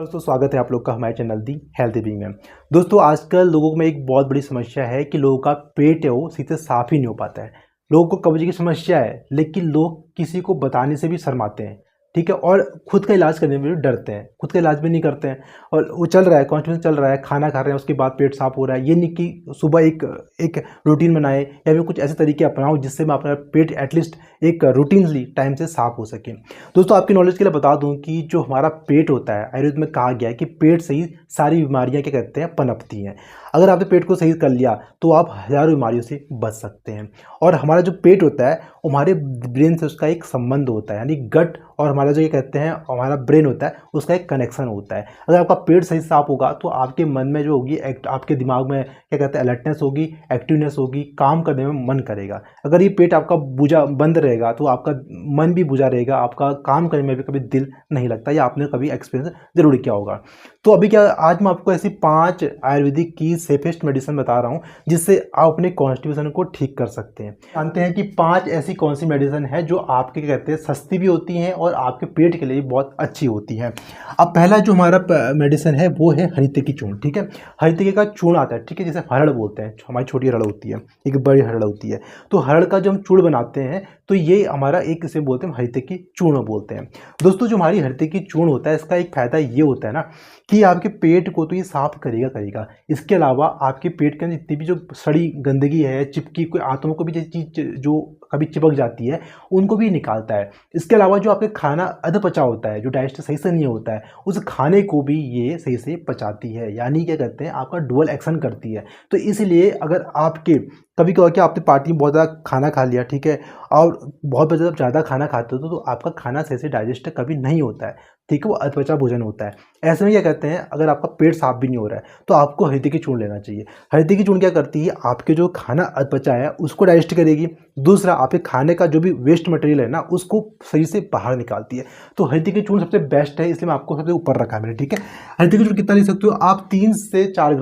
दोस्तों स्वागत है आप लोग का हमारे चैनल दी हेल्थी बीइंग में। दोस्तों आजकल लोगों में एक बहुत बड़ी समस्या है कि लोगों का पेट है वो सीधे साफ ही नहीं हो पाता है। लोगों को कब्ज की समस्या है, लेकिन लोग किसी को बताने से भी शर्माते हैं, ठीक है। और खुद का इलाज करने में भी डरते हैं, खुद का इलाज भी नहीं करते हैं। और वो चल रहा है, कॉन्स्टिट्यूशन चल रहा है, खाना खा रहे हैं, उसके बाद पेट साफ हो रहा है। ये नहीं कि सुबह एक एक रूटीन बनाए या फिर कुछ ऐसे तरीके अपनाओ जिससे मैं अपना पेट एटलीस्ट एक रूटीनली टाइम से साफ हो सके। दोस्तों आपकी नॉलेज के लिए बता दूं कि जो हमारा पेट होता है, आयुर्वेद में कहा गया है कि पेट से ही सारी बीमारियां क्या कहते हैं पनपती हैं। अगर आपने पेट को सही कर लिया तो आप हजारों बीमारियों से बच सकते हैं। और हमारा जो पेट होता है वो हमारे ब्रेन से उसका एक संबंध होता है, यानी गट और हमारा जो ये कहते हैं हमारा ब्रेन होता है उसका एक कनेक्शन होता है। अगर आपका पेट सही साफ होगा तो आपके मन में जो होगी आपके दिमाग में क्या कहते हैं अलर्टनेस होगी, एक्टिवनेस होगी, काम करने में मन करेगा। अगर ये पेट आपका बुझा बंद रहेगा तो आपका मन भी बुझा रहेगा, आपका काम करने में भी कभी दिल नहीं लगता। या आपने कभी एक्सपीरियंस जरूर किया होगा। तो अभी क्या आज मैं आपको ऐसी 5 आयुर्वेदिक की सेफेस्ट मेडिसिन बता रहा हूँ जिससे आप अपने कॉन्स्टिट्यूशन को ठीक कर सकते हैं। जानते हैं कि 5 ऐसी कौन सी मेडिसिन है जो आपके क्या कहते हैं सस्ती भी होती हैं और आपके पेट के लिए बहुत अच्छी होती हैं। अब पहला जो हमारा मेडिसिन है वो है हरितकी चूर्ण, ठीक है। हरितकी का चूर्ण आता है, ठीक है, जिसे हरड़ बोलते हैं। हमारी छोटी हरड़ होती है, एक बड़ी हरड़ होती है। तो हरड़ का जो हम चूर्ण बनाते हैं तो ये हमारा एक इसे बोलते हैं हरितकी चूर्ण बोलते हैं। दोस्तों जो हमारी हरितकी चूर्ण होता है इसका एक फायदा ये होता है ना कि आपके पेट को तो ये साफ करेगा। इसके अलावा आपके पेट के अंदर जितनी भी जो सड़ी गंदगी है, चिपकी कोई आंतों को भी जो चीज जो कभी चिपक जाती है उनको भी निकालता है। इसके अलावा जो आपके खाना अधपचा होता है, जो डाइजेस्ट सही से नहीं होता है, उस खाने को भी ये सही से पचाती है, यानी क्या कहते हैं आपका डुअल एक्शन करती है। तो इसलिए अगर आपके कभी क्या कि आपने पार्टी में बहुत ज़्यादा खाना खा लिया, ठीक है, और बहुत ज़्यादा खाना खाते हो तो आपका खाना सही से डाइजेस्ट कभी नहीं होता है, ठीक है, वो अधपचा भोजन होता है। ऐसे में क्या कहते हैं अगर आपका पेट साफ भी नहीं हो रहा है तो आपको हरितकी चूर्ण लेना चाहिए। हरितकी चूर्ण क्या करती है आपके जो खाना अधपचा है उसको डाइजेस्ट करेगी, दूसरा आपके खाने का जो भी वेस्ट मटेरियल है ना उसको सही से बाहर निकालती है। तो हरितकी चूर्ण सबसे बेस्ट है, इसलिए मैं आपको सबसे ऊपर रखा है मैंने, ठीक है। हरितकी चूर्ण कितना ले सकते हो आप? 3 से 4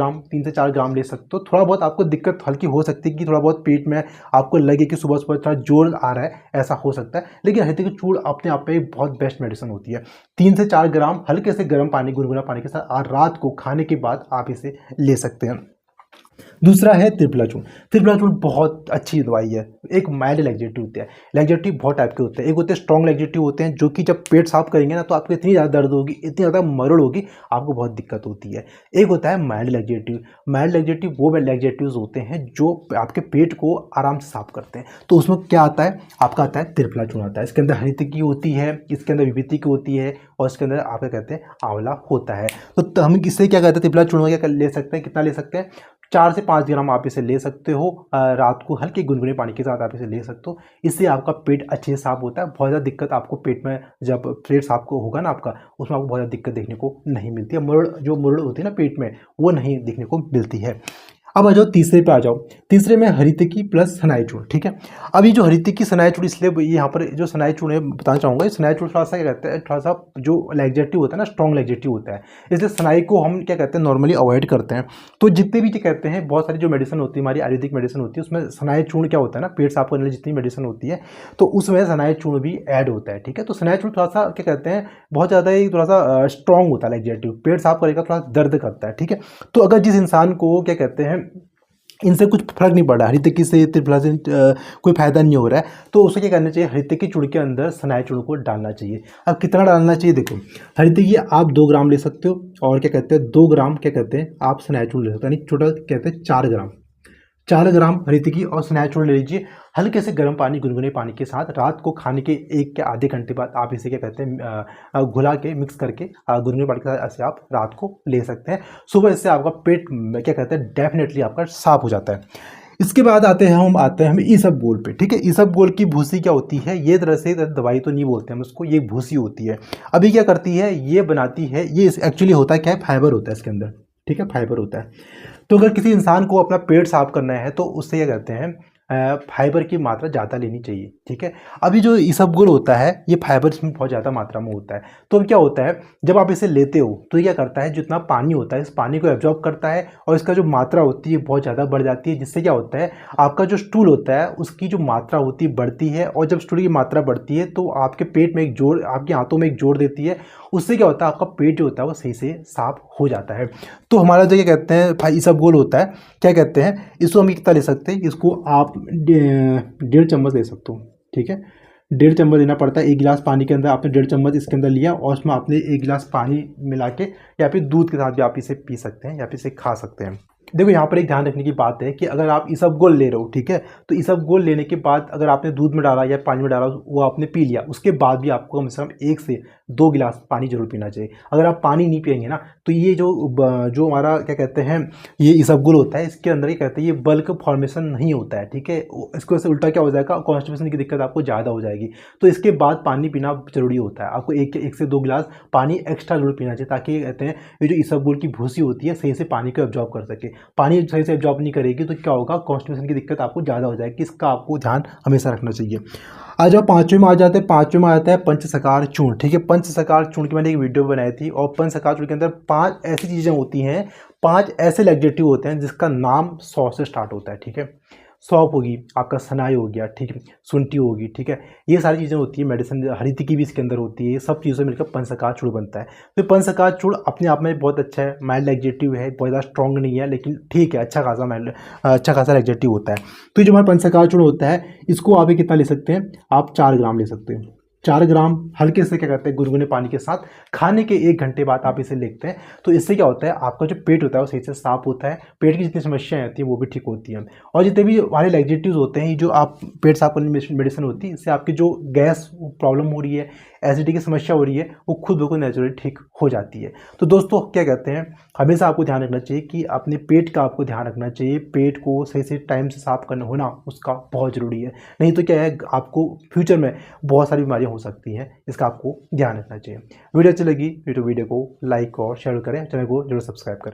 ग्राम ले सकते हो। थोड़ा बहुत आपको दिक्कत हल्की हो सकती है कि थोड़ा बहुत पेट में आपको लगे कि सुबह सुबह थोड़ा जोर आ रहा है, ऐसा हो सकता है, लेकिन हरितकी चूर्ण अपने आप में बहुत बेस्ट मेडिसिन होती है। 3 से 4 ग्राम हल्के से गर्म पानी, गुनगुना पानी के साथ और रात को खाने के बाद आप इसे ले सकते हैं। दूसरा है त्रिफला चूर्ण। त्रिफला चूर्ण बहुत अच्छी दवाई है। एक माइल्ड लैक्सेटिव होता है। लैक्सेटिव बहुत टाइप के होते हैं। एक होते हैं स्ट्रॉन्ग लैक्सेटिव होते हैं जो कि जब पेट साफ करेंगे ना तो आपको इतनी ज़्यादा दर्द होगी, इतनी ज़्यादा मरड़ होगी, आपको बहुत दिक्कत होती है। एक होता है माइल्ड लैक्सेटिव। माइल्ड लैक्सेटिव वो लैक्सेटिव्स होते हैं जो आपके पेट को आराम से साफ करते हैं। तो उसमें क्या आता है आपका आता है त्रिफला चूर्ण आता है। इसके अंदर हरितकी होती है, इसके अंदर विभूति की होती है और इसके अंदर आपका कहते हैं आंवला होता है। तो हम इससे क्या कहते हैं त्रिफला चूर्ण क्या ले सकते हैं, कितना ले सकते हैं? 4 से 5 ग्राम आप इसे ले सकते हो। रात को हल्के गुनगुने पानी के साथ आप इसे ले सकते हो। इससे आपका पेट अच्छे से साफ होता है। बहुत ज़्यादा दिक्कत आपको पेट में जब पेट साफ को होगा ना आपका, उसमें आपको बहुत ज़्यादा दिक्कत देखने को नहीं मिलती है। मुरड़ होती है ना पेट में, वो नहीं देखने को मिलती है। अब आ जाओ तीसरे पे आ जाओ। तीसरे में हरितकी प्लस सनाई चूर्ण, ठीक है। अब ये जो हरितकी सनाई चूर्ण, इसलिए यहाँ पर जो सनाई चूर्ण है बताना चाहूँगा, ये सनाई चूर्ण थोड़ा सा क्या कहते हैं, थोड़ा सा जो लैक्सेटिव होता है ना, स्ट्रॉन्ग लैक्सेटिव होता है, इसलिए सनाई को हम क्या कहते हैं नॉर्मली अवॉइड करते हैं। तो जितने भी क्या कहते हैं बहुत सारी जो मेडिसिन होती है हमारी आयुर्वेदिक मेडिसिन होती है उसमें सनाई चूर्ण क्या होता है ना, पेट साफ करने वाली जितनी मेडिसिन होती है तो उसमें सनाई चूर्ण भी ऐड होता है, ठीक है। तो सनाई चूर्ण थोड़ा सा क्या कहते हैं बहुत ज़्यादा ही थोड़ा सा स्ट्रॉन्ग होता है लैक्सेटिव, पेट साफ करेगा, थोड़ा दर्द करता है, ठीक है। तो अगर जिस इंसान को क्या कहते हैं इनसे कुछ फर्क नहीं पड़ रहा, हरितकी से त्रिफला से कोई फायदा नहीं हो रहा है, तो उसे क्या करना चाहिए, हरितकी चूर्ण के अंदर सनाई चूर्ण को डालना चाहिए। अब कितना डालना चाहिए देखो, हरितकी आप 2 ग्राम ले सकते हो और क्या कहते हैं 2 ग्राम क्या कहते हैं आप सनाई चूर्ण ले सकते हो, यानी टोटल कहते हैं 4 ग्राम हरितकी और सनाई चूर्ण ले लीजिए। हल्के से गर्म पानी, गुनगुने पानी के साथ रात को खाने के 1 के आधे घंटे बाद आप इसे क्या कहते हैं घुला के मिक्स करके गुनगुने पानी के साथ ऐसे आप रात को ले सकते हैं। सुबह इससे आपका पेट क्या कहते हैं डेफिनेटली आपका साफ हो जाता है। इसके बाद आते हैं हम इसबगोल पे, ठीक है। इसबगोल की भूसी क्या होती है, ये तरह से दवाई तो नहीं बोलते हम उसको, ये भूसी होती है। अभी क्या करती है ये बनाती है, ये एक्चुअली होता है क्या है, फाइबर होता है इसके अंदर, ठीक है, फाइबर होता है। तो अगर किसी इंसान को अपना पेट साफ करना है तो उससे क्या करते हैं फाइबर की मात्रा ज़्यादा लेनी चाहिए। ठीक है, अभी जो इसबगोल होता है ये फाइबर इसमें बहुत ज़्यादा मात्रा में होता है। तो अब क्या होता है, जब आप इसे लेते हो तो ये क्या करता है, जितना पानी होता है इस पानी को एब्जॉर्ब करता है और इसका जो मात्रा होती है बहुत ज़्यादा बढ़ जाती है, जिससे क्या होता है, आपका जो स्टूल होता है उसकी जो मात्रा होती है बढ़ती है। और जब स्टूल की मात्रा बढ़ती है तो आपके पेट में एक जोड़, आपके हाथों में एक जोड़ देती है। उससे क्या होता है, आपका पेट जो होता है वो सही से साफ हो जाता है। तो हमारा जो क्या कहते हैं भाई इसबगोल होता है, क्या कहते हैं, इसको हम कितना ले सकते हैं, इसको आप 1.5 चम्मच ले सकते हो। ठीक है, 1.5 चम्मच लेना पड़ता है। एक गिलास पानी के अंदर आपने 1.5 चम्मच इसके अंदर लिया और उसमें आपने 1 गिलास पानी मिला के या फिर दूध के साथ भी आप इसे पी सकते हैं या फिर इसे खा सकते हैं। देखो यहाँ पर एक ध्यान रखने की बात है कि अगर आप इसबगोल ले रहे हो, ठीक है, तो इसबगोल लेने के बाद अगर आपने दूध में डाला या पानी में डाला वो आपने पी लिया, उसके बाद भी आपको कम से कम 1 से 2 गिलास पानी जरूर पीना चाहिए। अगर आप पानी नहीं पियेंगे ना तो ये जो हमारा क्या कहते हैं ये इसबगोल होता है, इसके अंदर ये कहते हैं ये बल्क फॉर्मेशन नहीं होता है। ठीक है, इसको वैसे उल्टा क्या हो जाएगा, कॉन्स्टिपेशन की दिक्कत आपको ज़्यादा हो जाएगी। तो इसके बाद पानी पीना जरूरी होता है, आपको एक से 2 गिलास पानी एक्स्ट्रा जरूर पीना चाहिए, ताकि कहते हैं ये जो इसबगोल की भूसी होती है सही से पानी को एब्जॉर्ब कर सके। पानी सही से एब्जॉर्ब नहीं करेगी तो क्या होगा, कॉन्स्टिपेशन की दिक्कत आपको ज़्यादा हो जाएगी। इसका आपको ध्यान हमेशा रखना चाहिए। आज अब पाँचवें में आ जाते हैं, पाँचवें में आता है पंचसकार चूर्ण। ठीक है, पंचसकार चूर्ण की मैंने एक वीडियो बनाई थी और पंचसकार चूर्ण के अंदर 5 ऐसी चीज़ें होती हैं, 5 ऐसे लैक्सेटिव होते हैं जिसका नाम 100 से स्टार्ट होता है। ठीक है, सौंफ होगी, आपका सनाई हो गया, ठीक है, शुंठी होगी, ठीक है, ये सारी चीज़ें होती है, मेडिसिन हरीति की भी इसके अंदर होती है। ये सब चीज़ों मिलकर पंचसकार चूर्ण बनता है। तो पंचसकार चूर्ण अपने आप में बहुत अच्छा है, माइल्ड लैक्सेटिव है, बहुत ज़्यादा स्ट्रॉन्ग नहीं है लेकिन ठीक है, अच्छा खासा लैक्सेटिव होता है। तो जो हमारा पंचसकार चूर्ण होता है इसको आप कितना ले सकते हैं, आप 4 ग्राम ले सकते हैं। 4 ग्राम हल्के से क्या करते हैं, गुनगुने पानी के साथ खाने के 1 घंटे बाद आप इसे लेते हैं। तो इससे क्या होता है, आपका जो पेट होता है वो सही से साफ होता है, पेट की जितनी समस्याएं आती हैं वो भी ठीक होती हैं। और जितने भी हमारे लैक्सेटिव्स होते हैं, जो आप पेट साफ करने की मेडिसिन होती है, इससे आपकी जो गैस प्रॉब्लम हो रही है, एसिडिटी की समस्या हो रही है, वो खुद ब खुद नेचुरली ठीक हो जाती है। तो दोस्तों क्या कहते हैं, हमेशा आपको ध्यान रखना चाहिए कि अपने पेट का आपको ध्यान रखना चाहिए। पेट को सही से टाइम से साफ करना होना उसका बहुत ज़रूरी है, नहीं तो क्या है, आपको फ्यूचर में बहुत सारी बीमारियां हो सकती हैं। इसका आपको ध्यान रखना चाहिए। वीडियो अच्छी लगी तो वीडियो को लाइक और शेयर करें, चैनल को जरूर सब्सक्राइब करें।